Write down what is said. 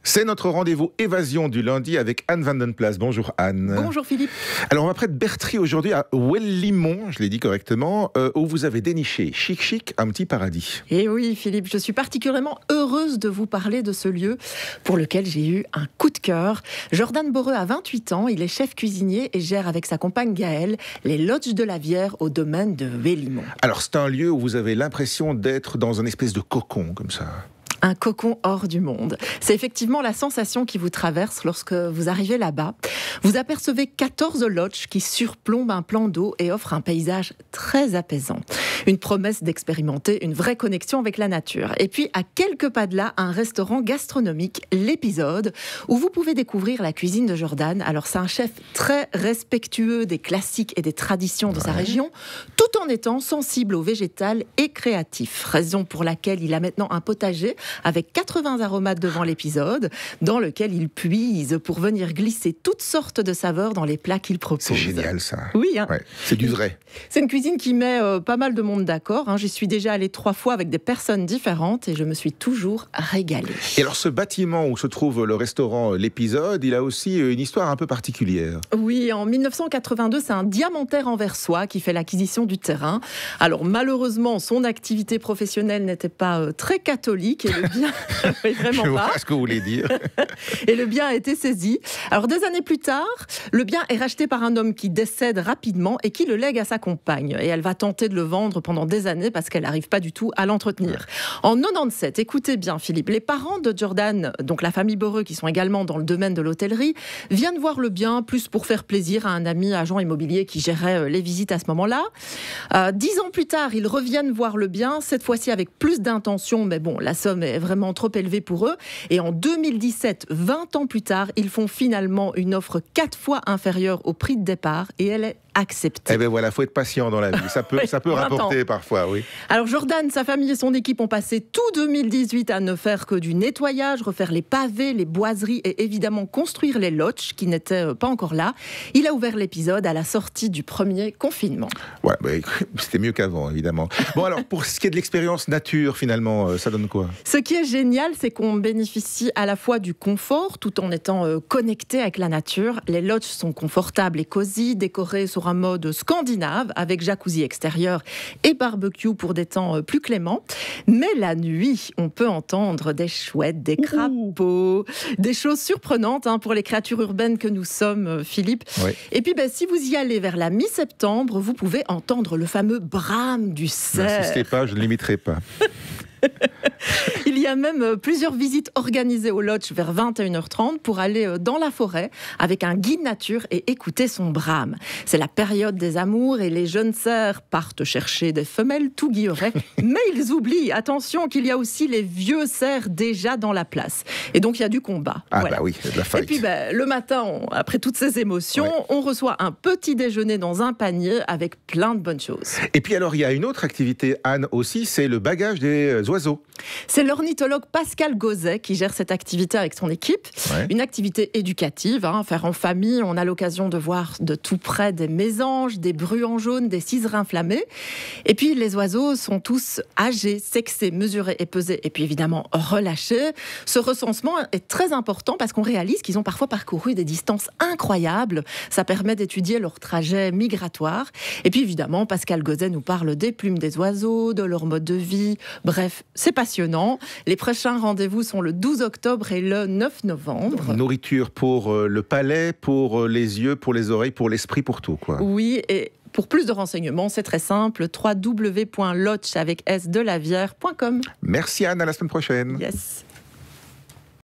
C'est notre rendez-vous évasion du lundi avec Anne van den Plas. Bonjour Anne. Bonjour Philippe. Alors on va près de Bertry aujourd'hui à Wellimont, je l'ai dit correctement, où vous avez déniché chic, un petit paradis. Et oui Philippe, je suis particulièrement heureuse de vous parler de ce lieu pour lequel j'ai eu un coup de cœur. Jordan Boreux a 28 ans, il est chef cuisinier et gère avec sa compagne Gaëlle les Lodges de la Vière au domaine de Wellimont. Alors c'est un lieu où vous avez l'impression d'être dans une espèce de cocon comme ça. Un cocon hors du monde. C'est effectivement la sensation qui vous traverse lorsque vous arrivez là-bas. Vous apercevez 14 lodges qui surplombent un plan d'eau et offrent un paysage très apaisant. Une promesse d'expérimenter une vraie connexion avec la nature. Et puis, à quelques pas de là, un restaurant gastronomique, l'Épisode, où vous pouvez découvrir la cuisine de Jordan. Alors, c'est un chef très respectueux des classiques et des traditions de sa région, tout en étant sensible au végétal et créatif. Raison pour laquelle il a maintenant un potager avec 80 aromates devant l'Épisode, dans lequel il puise pour venir glisser toutes sortes de saveurs dans les plats qu'il propose. C'est génial ça. Oui, hein. Ouais, c'est du vrai. C'est une cuisine qui met pas mal de monde d'accord. J'y suis déjà allée 3 fois avec des personnes différentes et je me suis toujours régalée. Et alors ce bâtiment où se trouve le restaurant L'Épisode, il a aussi une histoire un peu particulière. Oui, en 1982, c'est un diamantaire anversois qui fait l'acquisition du terrain. Alors malheureusement, son activité professionnelle n'était pas très catholique et le bien, oui, vraiment je pas. vois ce que vous voulez dire. Et le bien a été saisi. Alors 2 années plus tard, le bien est racheté par un homme qui décède rapidement et qui le lègue à sa compagne. Et elle va tenter de le vendre pendant des années parce qu'elle n'arrive pas du tout à l'entretenir. En 97, écoutez bien Philippe, les parents de Jordan, donc la famille Boreux qui sont également dans le domaine de l'hôtellerie, viennent voir le bien plus pour faire plaisir à un ami agent immobilier qui gérait les visites à ce moment-là. 10 ans plus tard, ils reviennent voir le bien, cette fois-ci avec plus d'intention, mais bon, la somme est vraiment trop élevée pour eux. Et en 2017, 20 ans plus tard, ils font finalement une offre 4 fois inférieure au prix de départ et elle est acceptée. Eh bien voilà, faut être patient dans la vie. Ça peut, ça peut rapporter parfois, oui. Alors Jordan, sa famille et son équipe ont passé tout 2018 à ne faire que du nettoyage, refaire les pavés, les boiseries et évidemment construire les lodges qui n'étaient pas encore là. Il a ouvert l'Épisode à la sortie du premier confinement. Ouais, bah, c'était mieux qu'avant, évidemment. Bon alors, pour ce qui est de l'expérience nature, finalement, ça donne quoi ? Ce qui est génial, c'est qu'on bénéficie à la fois du confort tout en étant connecté avec la nature. Les lodges sont confortables et cosy, décorés sur un mode scandinave avec jacuzzi extérieur et barbecue pour des temps plus cléments. Mais la nuit, on peut entendre des chouettes, des crapauds, des choses surprenantes pour les créatures urbaines que nous sommes, Philippe. Oui. Et puis, si vous y allez vers la mi-septembre, vous pouvez entendre le fameux brame du cerf. N'insistez pas, je ne l'imiterai pas. Il y a même plusieurs visites organisées au lodge vers 21h30 pour aller dans la forêt avec un guide nature et écouter son brame. C'est la période des amours et les jeunes cerfs partent chercher des femelles tout guillerets. Mais ils oublient, attention, qu'il y a aussi les vieux cerfs déjà dans la place. Et donc il y a du combat. Ah voilà. bah oui, de la fight. Et puis le matin, après toutes ces émotions, on reçoit un petit déjeuner dans un panier avec plein de bonnes choses. Et puis alors, il y a une autre activité, Anne, aussi, c'est le bagage des oiseaux. C'est l'ornithologue Pascal Gauzet qui gère cette activité avec son équipe. Ouais. Une activité éducative, faire en famille. On a l'occasion de voir de tout près des mésanges, des bruants jaunes, des ciserins flammés. Et puis les oiseaux sont tous âgés, sexés, mesurés et pesés. Et puis évidemment relâchés. Ce recensement est très important parce qu'on réalise qu'ils ont parfois parcouru des distances incroyables. Ça permet d'étudier leur trajet migratoire. Et puis évidemment, Pascal Gauzet nous parle des plumes des oiseaux, de leur mode de vie. Bref, c'est passionnant. Les prochains rendez-vous sont le 12 octobre et le 9 novembre. Nourriture pour le palais, pour les yeux, pour les oreilles, pour l'esprit, pour tout, quoi. Oui, et pour plus de renseignements, c'est très simple, www.lodge.com. Merci Anne, à la semaine prochaine. Yes.